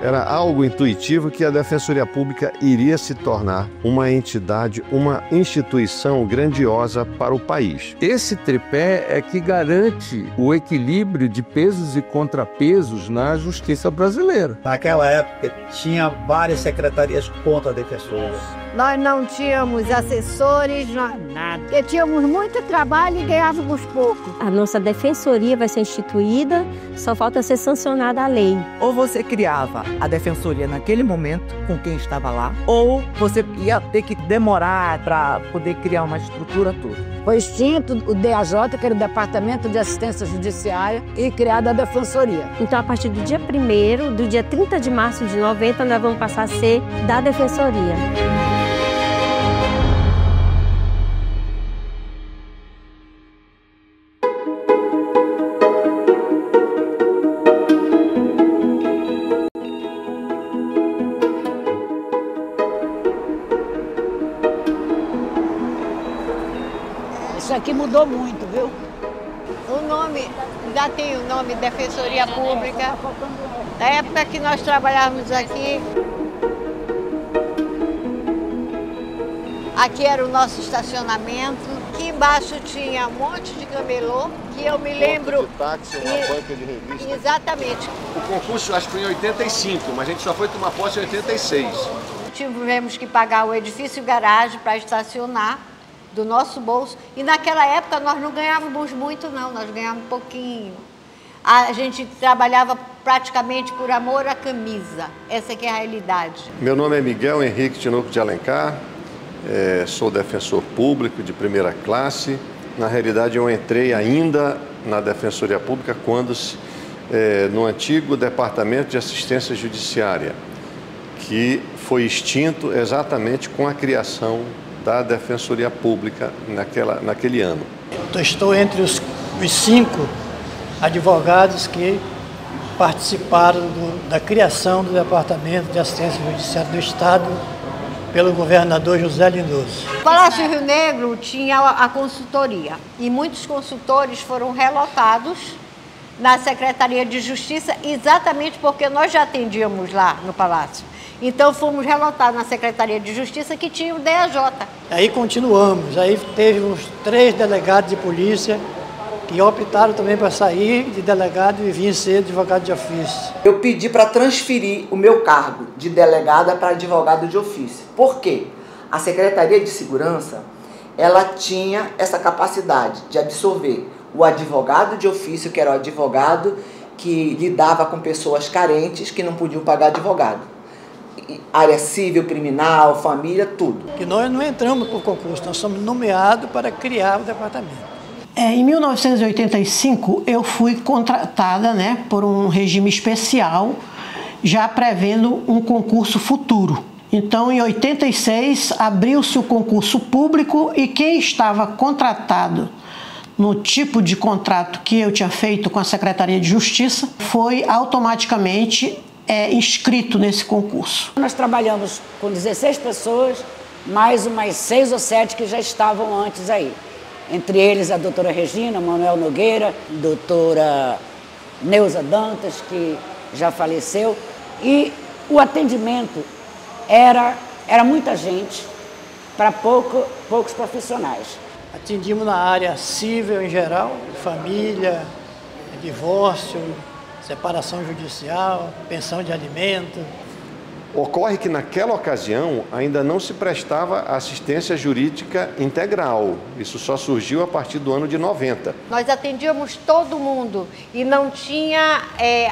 Era algo intuitivo que a Defensoria Pública iria se tornar uma entidade, uma instituição grandiosa para o país. Esse tripé é que garante o equilíbrio de pesos e contrapesos na justiça brasileira. Naquela época tinha várias secretarias contra defensores. Nós não tínhamos assessores, nada. Porque tínhamos muito trabalho e ganhávamos pouco. A nossa defensoria vai ser instituída, só falta ser sancionada a lei. Ou você criava a defensoria naquele momento com quem estava lá, ou você ia ter que demorar para poder criar uma estrutura toda. Foi extinto o DAJ, que era o Departamento de Assistência Judiciária, e criada a Defensoria. Então, a partir do dia 1º, do dia 30 de março de 90, nós vamos passar a ser da Defensoria. Isso aqui mudou muito, viu? O nome, já tem o nome Defensoria Pública. Na época que nós trabalhávamos aqui, aqui era o nosso estacionamento. Aqui embaixo tinha um monte de camelô, que eu me lembro... De táxi, uma banca de revista. Exatamente. O concurso acho que foi em 85, mas a gente só foi tomar posse em 86. Tivemos que pagar o edifício e garagem para estacionar do nosso bolso. E naquela época nós não ganhávamos muito, não, nós ganhávamos pouquinho. A gente trabalhava praticamente por amor à camisa. Essa que é a realidade. Meu nome é Miguel Henrique Tinoco de Alencar, sou defensor público de primeira classe. Na realidade, eu entrei ainda na Defensoria Pública quando no antigo Departamento de Assistência Judiciária, que foi extinto exatamente com a criação da Defensoria Pública naquele ano. Eu estou entre os 5 advogados que participaram da criação do Departamento de Assistência Judiciária do Estado pelo governador José Lindoso. O Palácio Rio Negro tinha a consultoria e muitos consultores foram relotados na Secretaria de Justiça exatamente porque nós já atendíamos lá no Palácio. Então fomos relotados na Secretaria de Justiça que tinha o DAJ. Aí continuamos, aí teve uns 3 delegados de polícia que optaram também para sair de delegado e vir ser advogado de ofício. Eu pedi para transferir o meu cargo de delegada para advogado de ofício. Por quê? A Secretaria de Segurança, ela tinha essa capacidade de absorver o advogado de ofício, que era o advogado que lidava com pessoas carentes que não podiam pagar advogado. Área civil, criminal, família, tudo. Que nós não entramos por concurso, nós somos nomeados para criar o departamento. Em 1985, eu fui contratada, por um regime especial, já prevendo um concurso futuro. Então, em 86, abriu-se o concurso público e quem estava contratado no tipo de contrato que eu tinha feito com a Secretaria de Justiça foi automaticamente inscrito nesse concurso. Nós trabalhamos com 16 pessoas, mais umas 6 ou 7 que já estavam antes aí. Entre eles a doutora Regina, Manuel Nogueira, doutora Neuza Dantas, que já faleceu. E o atendimento era muita gente para poucos profissionais. Atendimos na área civil em geral, família, divórcio, separação judicial, pensão de alimento. Ocorre que naquela ocasião ainda não se prestava assistência jurídica integral. Isso só surgiu a partir do ano de 90. Nós atendíamos todo mundo e não tinha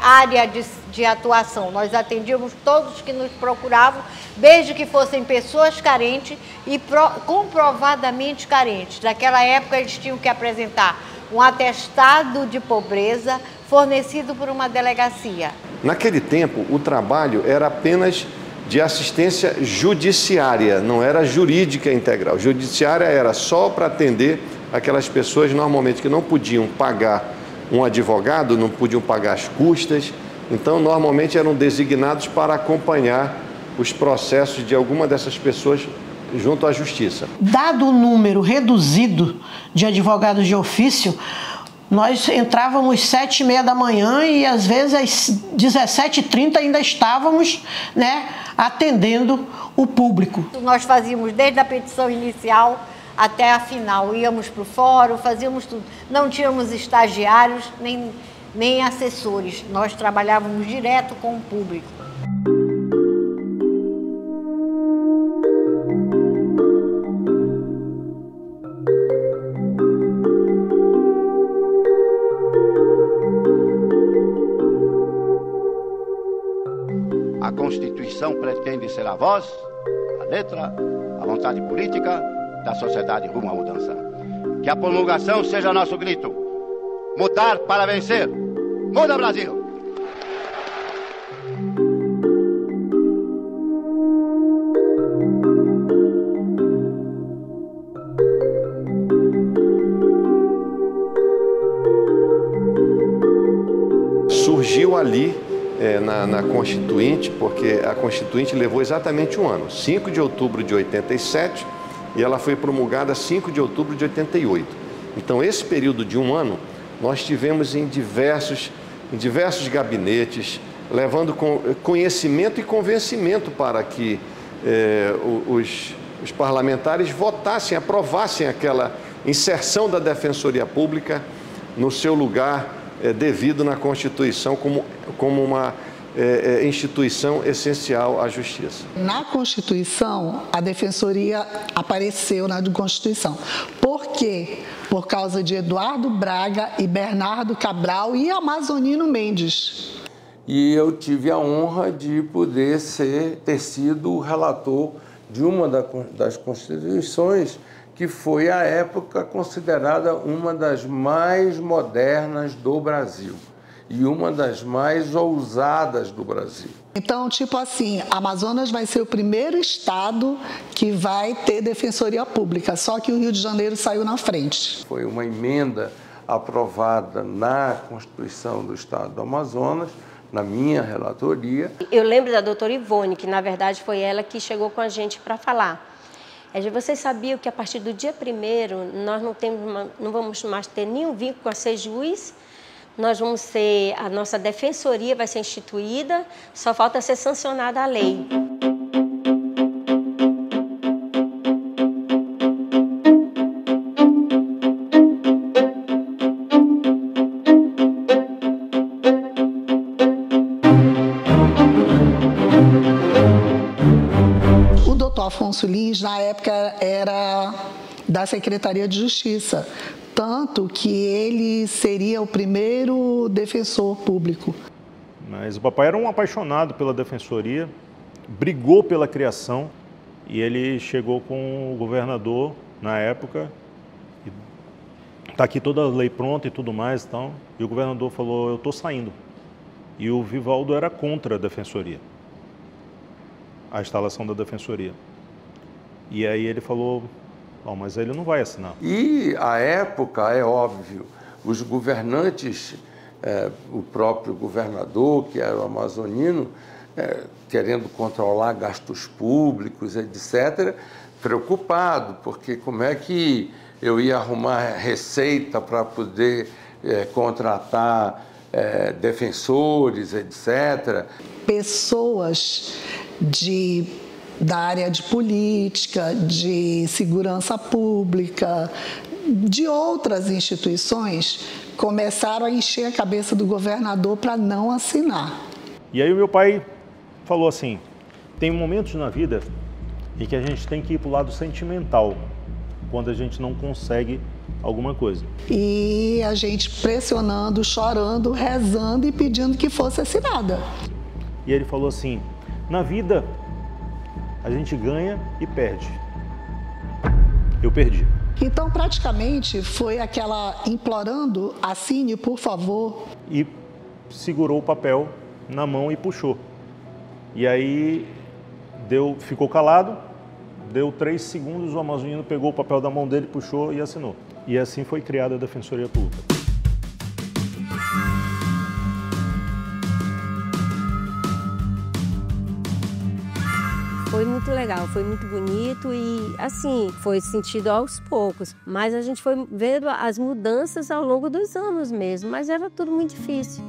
área de atuação. Nós atendíamos todos que nos procuravam, desde que fossem pessoas carentes e comprovadamente carentes. Naquela época eles tinham que apresentar um atestado de pobreza fornecido por uma delegacia. Naquele tempo, o trabalho era apenas de assistência judiciária, não era jurídica integral. Judiciária era só para atender aquelas pessoas normalmente que não podiam pagar um advogado, não podiam pagar as custas, então normalmente eram designados para acompanhar os processos de alguma dessas pessoas junto à justiça. Dado o número reduzido de advogados de ofício, Nós entrávamos às 7h30 da manhã e às vezes às 17h30 ainda estávamos, né, atendendo o público. Nós fazíamos desde a petição inicial até a final, íamos para o fórum, fazíamos tudo. Não tínhamos estagiários nem assessores, nós trabalhávamos direto com o público. A Constituição pretende ser a voz, a letra, a vontade política da sociedade rumo à mudança. Que a promulgação seja nosso grito. Mudar para vencer. Muda, Brasil! Surgiu ali na Constituinte, porque a Constituinte levou exatamente um ano, 5 de outubro de 87, e ela foi promulgada 5 de outubro de 88. Então, esse período de um ano, nós tivemos em diversos gabinetes, levando conhecimento e convencimento para que os parlamentares votassem, aprovassem aquela inserção da Defensoria Pública no seu lugar devido na Constituição como uma instituição essencial à justiça. Na Constituição, a Defensoria apareceu na Constituição. Por quê? Por causa de Eduardo Braga e Bernardo Cabral e Amazonino Mendes. E eu tive a honra de poder ter sido o relator de uma das constituições que foi, à época, considerada uma das mais modernas do Brasil e uma das mais ousadas do Brasil. Então, tipo assim, Amazonas vai ser o primeiro estado que vai ter defensoria pública, só que o Rio de Janeiro saiu na frente. Foi uma emenda aprovada na Constituição do Estado do Amazonas, na minha relatoria. Eu lembro da doutora Ivone, que na verdade foi ela que chegou com a gente para falar. Vocês sabiam que a partir do dia 1º nós não vamos mais ter nenhum vínculo com a Sejuiz? Nós vamos ter, a nossa defensoria vai ser instituída, só falta ser sancionada a lei. O doutor Afonso Lins, na época, era da Secretaria de Justiça, tanto que ele seria o primeiro defensor público. Mas o papai era um apaixonado pela defensoria, brigou pela criação e ele chegou com o governador na época. Está aqui toda a lei pronta e tudo mais, então, e o governador falou, eu estou saindo. E o Vivaldo era contra a defensoria, a instalação da defensoria. E aí ele falou, oh, mas ele não vai assinar. E, à época, é óbvio, os governantes, o próprio governador, que era o amazonino, querendo controlar gastos públicos, etc., preocupado, porque como é que eu ia arrumar receita para poder contratar defensores, etc. Pessoas da área de política, de segurança pública, de outras instituições, começaram a encher a cabeça do governador para não assinar. E aí o meu pai falou assim, tem momentos na vida em que a gente tem que ir para o lado sentimental, quando a gente não consegue alguma coisa. E a gente pressionando, chorando, rezando e pedindo que fosse assinada. E ele falou assim, na vida a gente ganha e perde. Eu perdi. Então, praticamente, foi aquela implorando, assine, por favor. E segurou o papel na mão e puxou. E aí ficou calado, deu 3 segundos, o amazonino pegou o papel da mão dele, puxou e assinou. E assim foi criada a Defensoria Pública. Foi muito legal, foi muito bonito e, assim, foi sentido aos poucos. Mas a gente foi vendo as mudanças ao longo dos anos mesmo, mas era tudo muito difícil.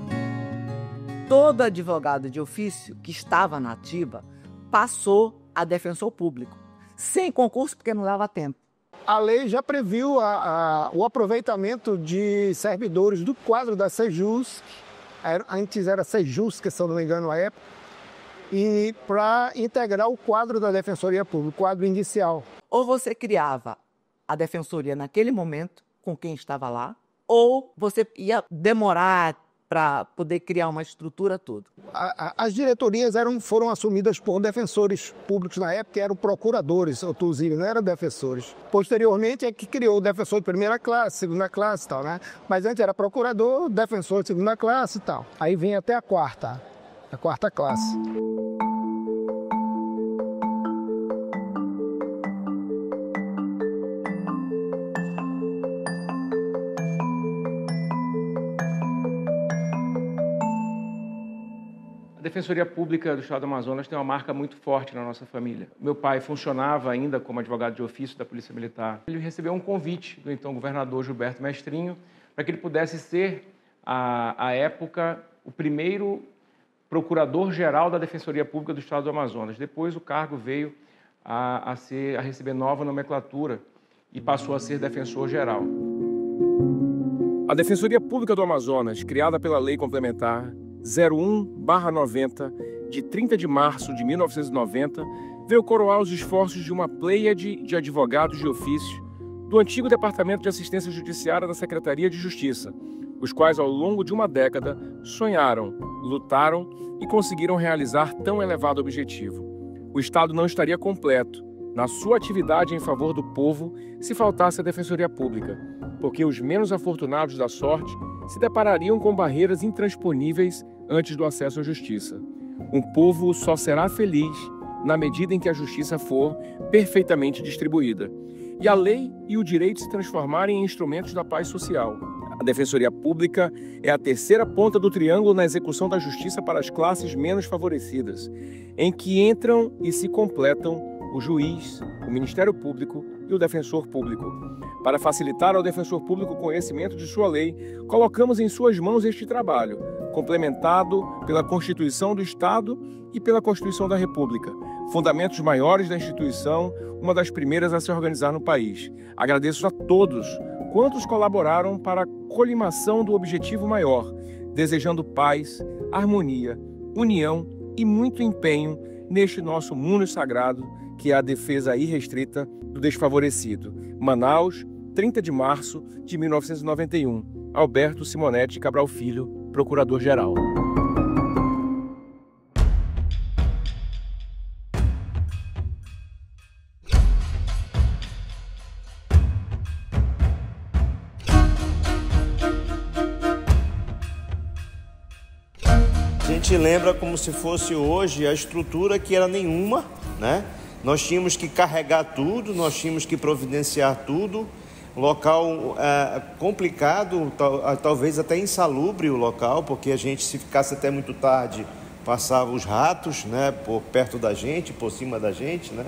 Todo advogado de ofício que estava na ativa passou a defensor público, sem concurso, porque não dava tempo. A lei já previu o aproveitamento de servidores do quadro da Sejusc, antes era Sejusc, se eu não me engano, na época, e para integrar o quadro da Defensoria Pública, o quadro inicial. Ou você criava a defensoria naquele momento, com quem estava lá, ou você ia demorar para poder criar uma estrutura toda. As diretorias foram assumidas por defensores públicos na época, que eram procuradores, inclusive, não eram defensores. Posteriormente é que criou o defensor de primeira classe, segunda classe e tal, né? Mas antes era procurador, defensor de segunda classe e tal. Aí vem até a quarta classe. A Defensoria Pública do Estado do Amazonas tem uma marca muito forte na nossa família. Meu pai funcionava ainda como advogado de ofício da Polícia Militar. Ele recebeu um convite do então governador Gilberto Mestrinho para que ele pudesse ser, à época, o primeiro procurador-geral da Defensoria Pública do Estado do Amazonas. Depois o cargo veio a receber nova nomenclatura e passou a ser defensor-geral. A Defensoria Pública do Amazonas, criada pela Lei Complementar 01/90, de 30 de março de 1990, veio coroar os esforços de uma pleiade de advogados de ofício do antigo Departamento de Assistência Judiciária da Secretaria de Justiça, os quais, ao longo de uma década, sonharam, lutaram e conseguiram realizar tão elevado objetivo. O Estado não estaria completo na sua atividade em favor do povo se faltasse a Defensoria Pública, porque os menos afortunados da sorte se deparariam com barreiras intransponíveis antes do acesso à justiça. Um povo só será feliz na medida em que a justiça for perfeitamente distribuída e a lei e o direito se transformarem em instrumentos da paz social. A Defensoria Pública é a terceira ponta do triângulo na execução da justiça para as classes menos favorecidas, em que entram e se completam o juiz, o Ministério Público e o Defensor Público. Para facilitar ao Defensor Público o conhecimento de sua lei, colocamos em suas mãos este trabalho, complementado pela Constituição do Estado e pela Constituição da República, fundamentos maiores da instituição, uma das primeiras a se organizar no país. Agradeço a todos quantos colaboraram para a colimação do objetivo maior, desejando paz, harmonia, união e muito empenho neste nosso mundo sagrado, que é a defesa irrestrita do desfavorecido. Manaus, 30 de março de 1991. Alberto Simonetti Cabral Filho, Procurador-Geral. A gente lembra como se fosse hoje a estrutura que era nenhuma, né? Nós tínhamos que carregar tudo, nós tínhamos que providenciar tudo. Local complicado, talvez até insalubre o local, porque a gente, se ficasse até muito tarde, passava os ratos, né, por perto da gente, por cima da gente, né?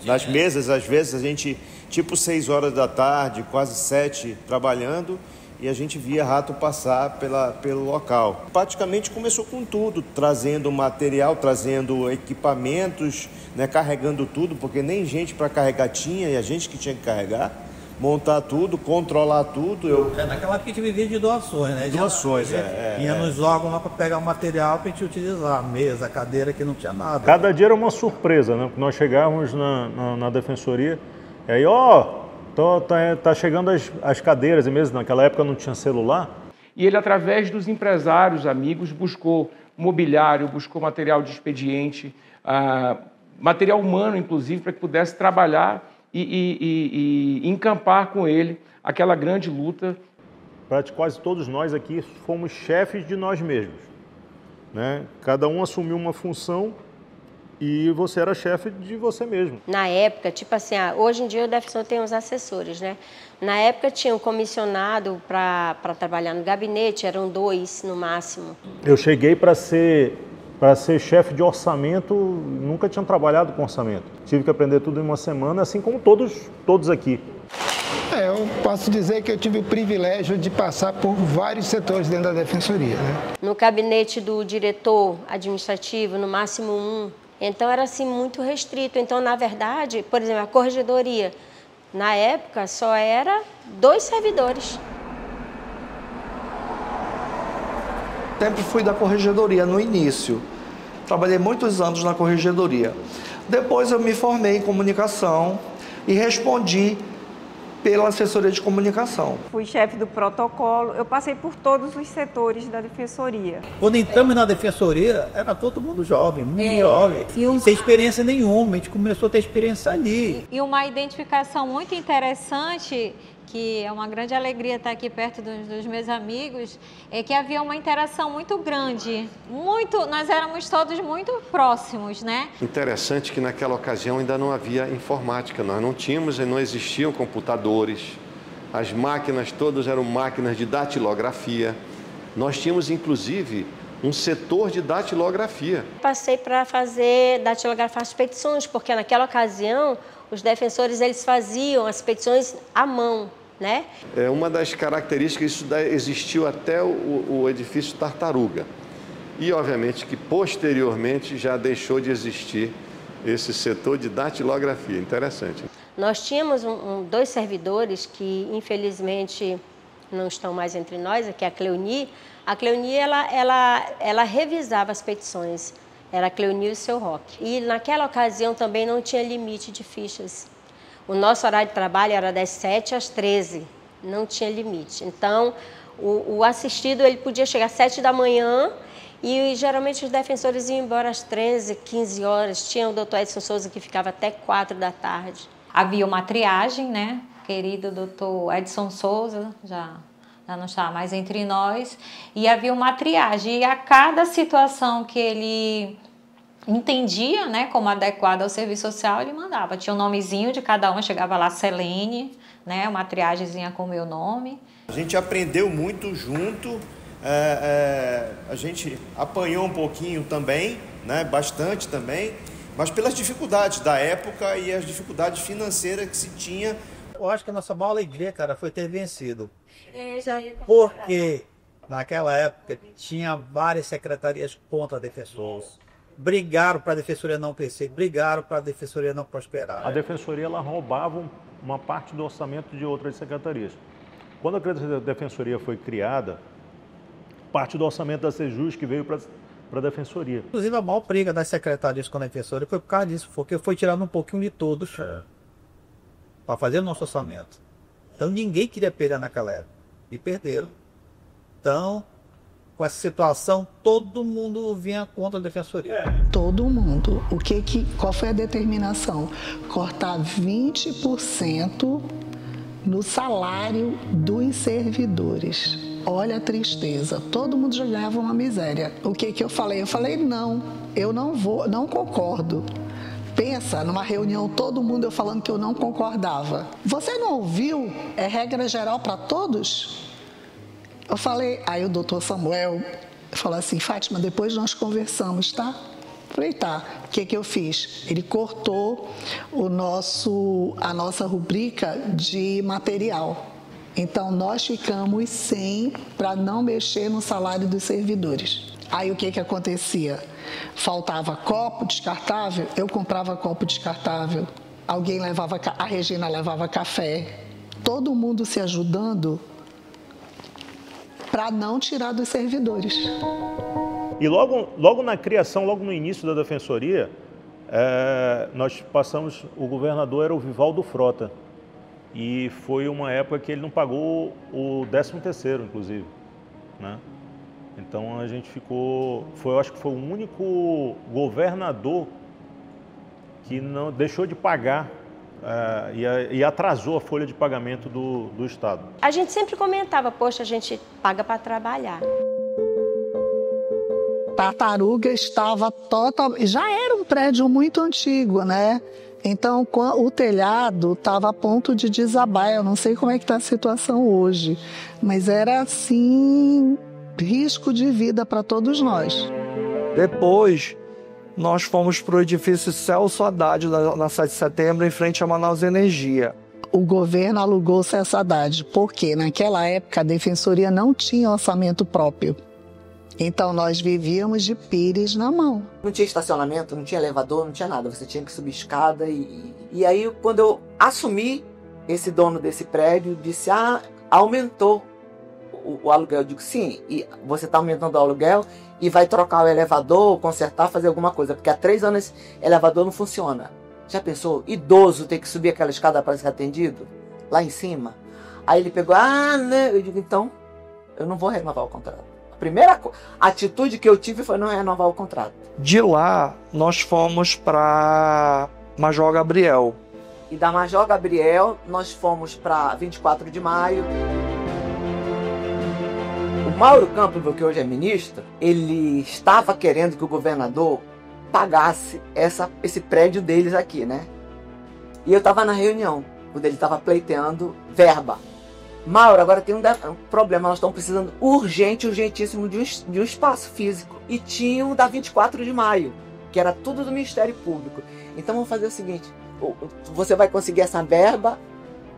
Nas mesas, às vezes, a gente, tipo 6 horas da tarde, quase 7, trabalhando, e a gente via rato passar pelo local. Praticamente começou com tudo, trazendo material, trazendo equipamentos, né, carregando tudo, porque nem gente para carregar tinha, e a gente que tinha que carregar, montar tudo, controlar tudo. Naquela época a gente vivia de doações, né? Doações, Ia nos órgãos lá para pegar o material para a gente utilizar, mesa, cadeira, que não tinha nada. Cada dia era uma surpresa, né? Nós chegávamos na defensoria, e aí, tá chegando as cadeiras e mesmo naquela época não tinha celular. E ele, através dos empresários, amigos, buscou mobiliário, buscou material de expediente, material humano, inclusive, para que pudesse trabalhar e encampar com ele aquela grande luta. Quase todos nós aqui fomos chefes de nós mesmos, né? Cada um assumiu uma função e você era chefe de você mesmo. Na época, tipo assim, hoje em dia o defensor tem os assessores, né? Na época tinha um comissionado para trabalhar no gabinete, eram 2 no máximo. Eu cheguei para ser Para ser chefe de orçamento, nunca tinha trabalhado com orçamento. Tive que aprender tudo em uma semana, assim como todos aqui. Eu posso dizer que eu tive o privilégio de passar por vários setores dentro da Defensoria, né? No gabinete do diretor administrativo, no máximo 1. Então era assim muito restrito. Então, na verdade, por exemplo, a corregedoria, na época só era 2 servidores. Sempre fui da corregedoria no início. Trabalhei muitos anos na corregedoria. Depois eu me formei em comunicação e respondi pela assessoria de comunicação. Fui chefe do protocolo, eu passei por todos os setores da Defensoria. Quando entramos na Defensoria, era todo mundo jovem, muito jovem, sem experiência nenhuma, a gente começou a ter experiência ali. E uma identificação muito interessante, que é uma grande alegria estar aqui perto dos meus amigos, é que havia uma interação muito grande, nós éramos todos muito próximos, né? Interessante que naquela ocasião ainda não havia informática, nós não tínhamos e não existiam computadores, as máquinas todas eram máquinas de datilografia, nós tínhamos inclusive um setor de datilografia. Passei para datilografar as petições, porque naquela ocasião os defensores eles faziam as petições à mão. Né? Uma das características, isso existiu até o edifício Tartaruga. E, obviamente, que posteriormente já deixou de existir esse setor de datilografia. Interessante. Nós tínhamos 2 servidores que, infelizmente, não estão mais entre nós, que é a Cleoni. A Cleoni, ela revisava as petições. Era a Cleoni e o seu Roque. E, naquela ocasião, também não tinha limite de fichas. O nosso horário de trabalho era das 7 às 13, não tinha limite. Então, o assistido ele podia chegar às 7 da manhã e geralmente os defensores iam embora às 13, 15 horas. Tinha o doutor Edson Souza que ficava até 4 da tarde. Havia uma triagem, né? Querido doutor Edson Souza, já não está mais entre nós. E havia uma triagem. E a cada situação que ele entendia, né, como adequada ao serviço social, ele mandava. Tinha o nomezinho de cada uma, chegava lá Selene, né, uma triagemzinha com o meu nome. A gente aprendeu muito junto, a gente apanhou um pouquinho também, né, bastante também, mas pelas dificuldades da época e as dificuldades financeiras que se tinha. Eu acho que a nossa maior alegria, cara, foi ter vencido. Porque naquela época tinha várias secretarias contra defensores. Brigaram para a Defensoria não crescer, brigaram para a Defensoria não prosperar. A Defensoria ela roubava uma parte do orçamento de outras secretarias. Quando a Defensoria foi criada, parte do orçamento da Sejus que veio para a Defensoria. Inclusive a maior briga das secretarias com a Defensoria foi por causa disso, porque foi tirando um pouquinho de todos para fazer o nosso orçamento. Então ninguém queria perder naquela época e perderam. Então, com essa situação, todo mundo vinha contra a Defensoria. Todo mundo. Qual foi a determinação? Cortar 20% no salário dos servidores. Olha a tristeza. Todo mundo já ganhava uma miséria. O que eu falei? Eu falei, não, eu não vou, não concordo. Pensa, numa reunião, todo mundo eu falando que eu não concordava. Você não ouviu? É regra geral para todos? Eu falei, aí o doutor Samuel falou assim, Fátima, depois nós conversamos, tá? Falei, tá. O que eu fiz? Ele cortou a nossa rubrica de material. Então, nós ficamos sem para não mexer no salário dos servidores. Aí, o que acontecia? Faltava copo descartável, eu comprava copo descartável. Alguém levava, a Regina levava café. Todo mundo se ajudando para não tirar dos servidores. E logo na criação, logo no início da Defensoria, nós passamos, o governador era o Vivaldo Frota. E foi uma época que ele não pagou o 13º, inclusive, né? Então a gente eu acho que foi o único governador que não deixou de pagar e atrasou a folha de pagamento do Estado. A gente sempre comentava, poxa, a gente paga para trabalhar. Tartaruga estava já era um prédio muito antigo, né? Então o telhado estava a ponto de desabar. Eu não sei como é que está a situação hoje, mas era assim, risco de vida para todos nós. Depois, nós fomos para o edifício Celso Haddad, na 7 de setembro, em frente a Manaus Energia. O governo alugou o Celso Haddad, porque naquela época a Defensoria não tinha orçamento próprio. Então nós vivíamos de pires na mão. Não tinha estacionamento, não tinha elevador, não tinha nada. Você tinha que subir escada. E aí, quando eu assumi, esse dono desse prédio disse, aumentou o aluguel. Eu digo, sim, e você está aumentando o aluguel e vai trocar o elevador, consertar, fazer alguma coisa. Porque há 3 anos esse elevador não funciona. Já pensou? Idoso ter que subir aquela escada para ser atendido? Lá em cima? Aí ele pegou, né? Eu digo, então, eu não vou renovar o contrato. A primeira atitude que eu tive foi não renovar o contrato. De lá, nós fomos para Major Gabriel. E da Major Gabriel, nós fomos para 24 de maio. O Mauro Campbell, que hoje é ministro, ele estava querendo que o governador pagasse esse prédio deles aqui, né? E eu estava na reunião, quando ele estava pleiteando verba. Mauro, agora tem um problema, nós estamos precisando urgentíssimo de um espaço físico. E tinha o da 24 de maio, que era tudo do Ministério Público. Então vamos fazer o seguinte, você vai conseguir essa verba,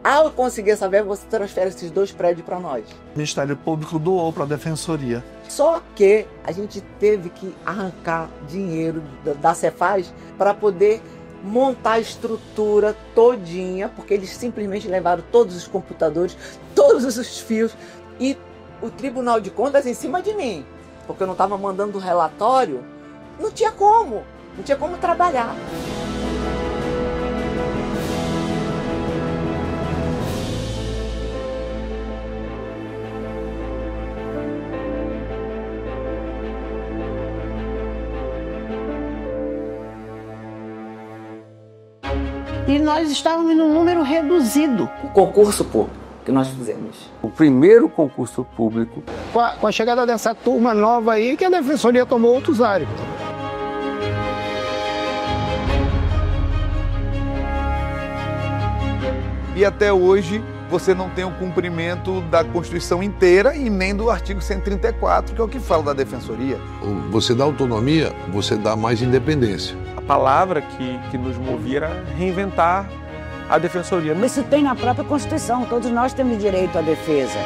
ao conseguir essa verba você transfere esses 2 prédios para nós. O Ministério Público doou para a Defensoria. Só que a gente teve que arrancar dinheiro da Cefaz para poder montar a estrutura todinha, porque eles simplesmente levaram todos os computadores, todos os fios e o Tribunal de Contas em cima de mim, porque eu não estava mandando relatório, não tinha como trabalhar. E nós estávamos num número reduzido. O concurso público que nós fizemos. O primeiro concurso público. Com a chegada dessa turma nova aí, que a Defensoria tomou outros ares. E até hoje você não tem o cumprimento da Constituição inteira e nem do artigo 134, que é o que fala da Defensoria. Você dá autonomia, você dá mais independência. A palavra que nos movia era reinventar a Defensoria. Isso tem na própria Constituição, todos nós temos direito à defesa.